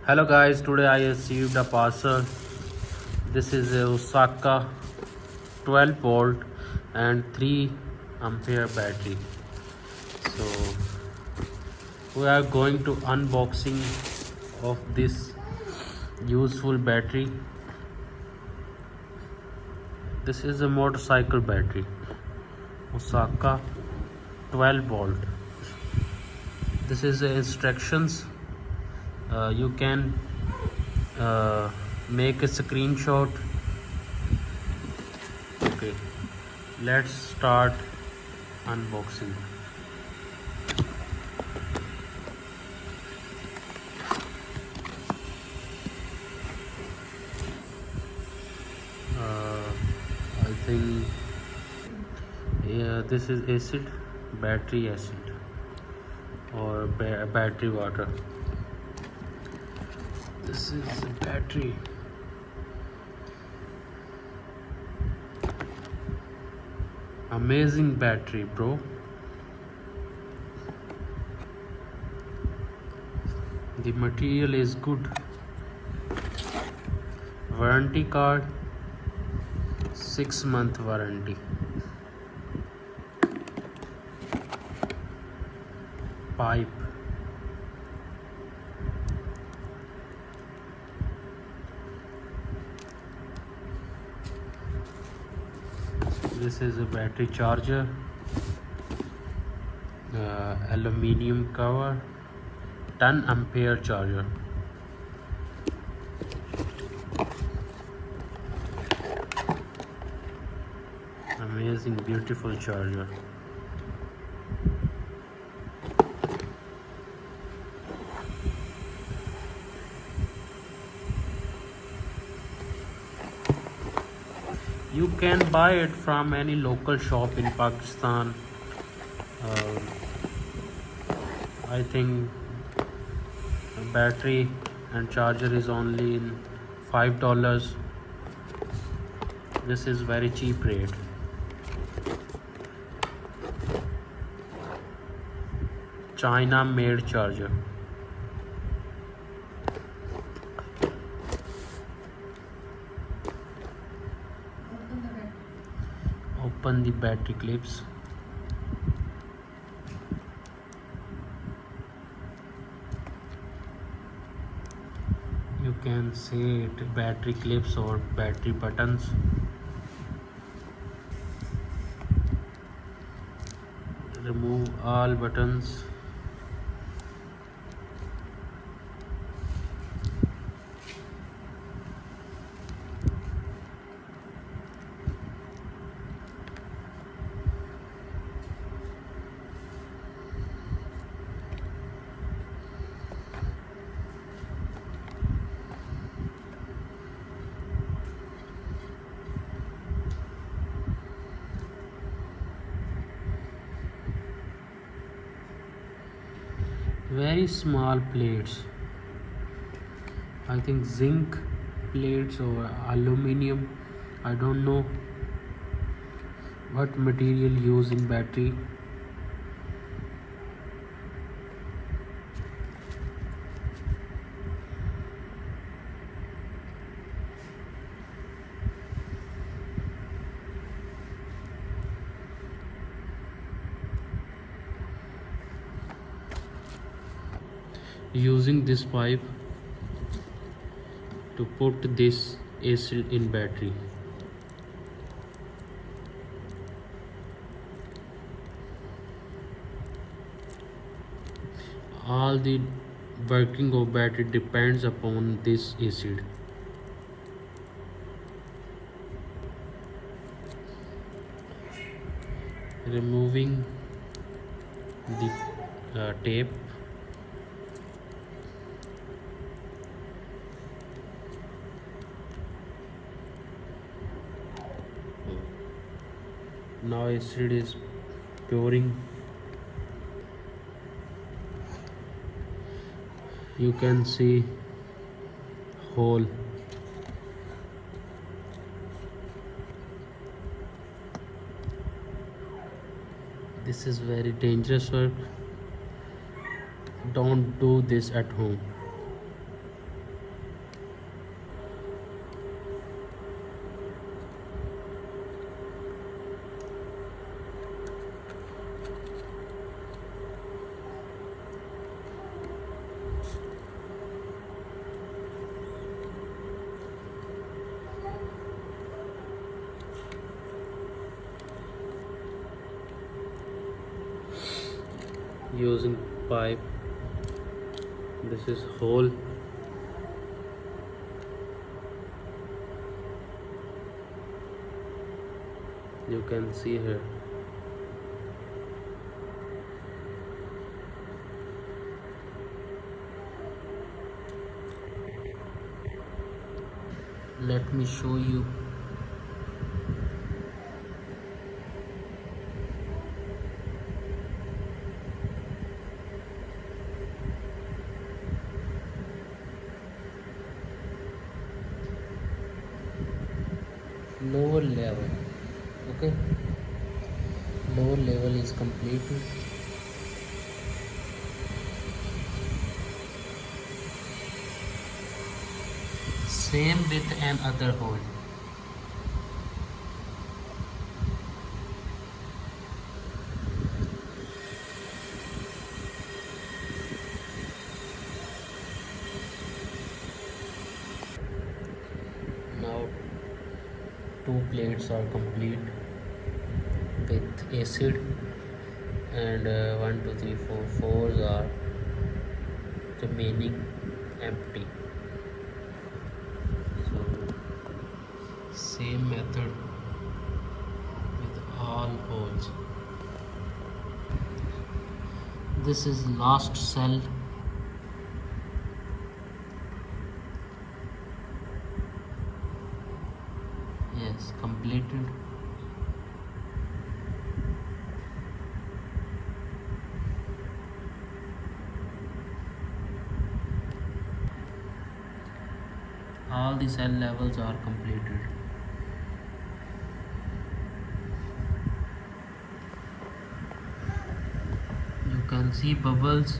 Hello guys, today I received a parcel. This is a Osaka 12 volt and 3 ampere battery. So we are going to unboxing of this useful battery. This is a motorcycle battery, Osaka 12 volt. This is the instructions. You can make a screenshot. Okay, let's start unboxing. I think this is acid, battery acid or battery water. This is a battery. Amazing battery, bro. The material is good. Warranty card, 6-month warranty. Pipe. This is a battery charger, aluminium cover, 10 ampere charger. Amazing, beautiful charger. You can buy it from any local shop in Pakistan. I think battery and charger is only in $5. This is very cheap rate. China made charger. Open the battery clips. You can see it, battery clips or battery buttons. Remove all buttons. Very small plates. I think zinc plates or aluminium. I don't know what material used in battery. Using this pipe to put this acid in battery. All the working of battery depends upon this acid. Removing the tape. Now acid is pouring. You can see hole. This is very dangerous work. Don't do this at home. using pipe. This is hole. You can see here. Let me show you. Lower level. Okay, lower level is completed. Same with another hole. Now two plates are complete with acid, and 1 2 3 4 fours are remaining empty. So same method with all holes. This is last cell. Yes, completed. All the cell levels are completed. You can see bubbles.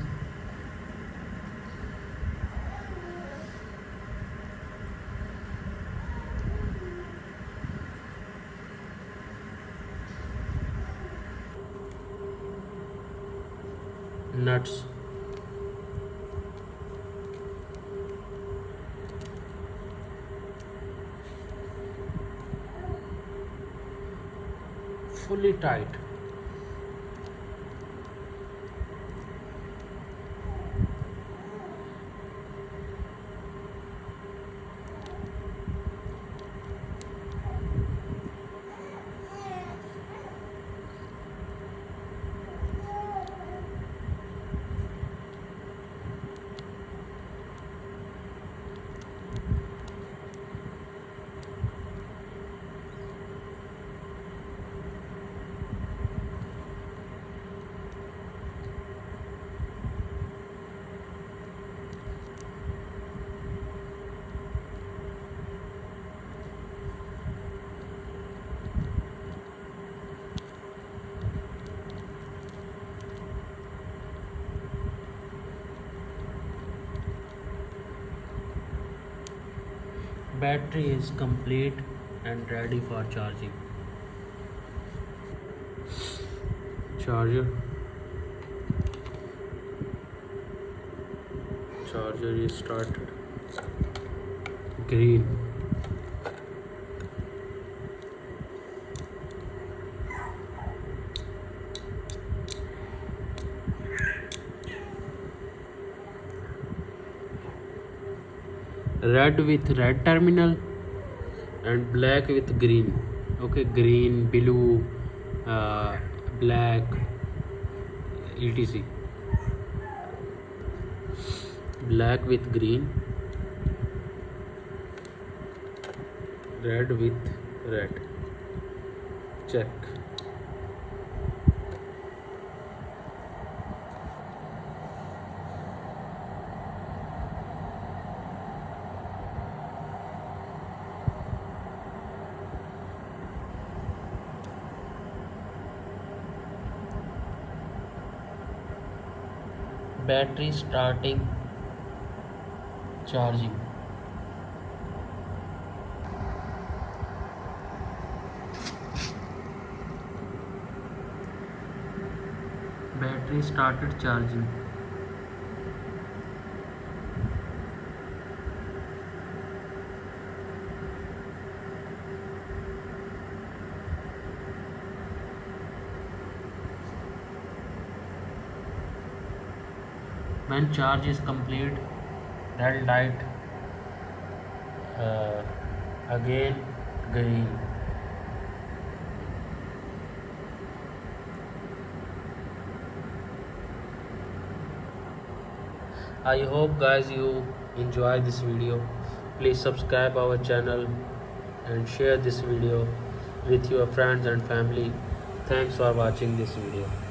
Nuts. Fully tight. Battery is complete and ready for charging. Charger. Charger is started. Green. Red with red terminal and black with green. Okay, green, blue, black, etc. Black with green, red with red. Check. Battery starting charging. Battery started charging. When charge is complete, red light, uh, again green. I hope guys you enjoy this video. Please subscribe our channel and share this video with your friends and family. Thanks for watching this video.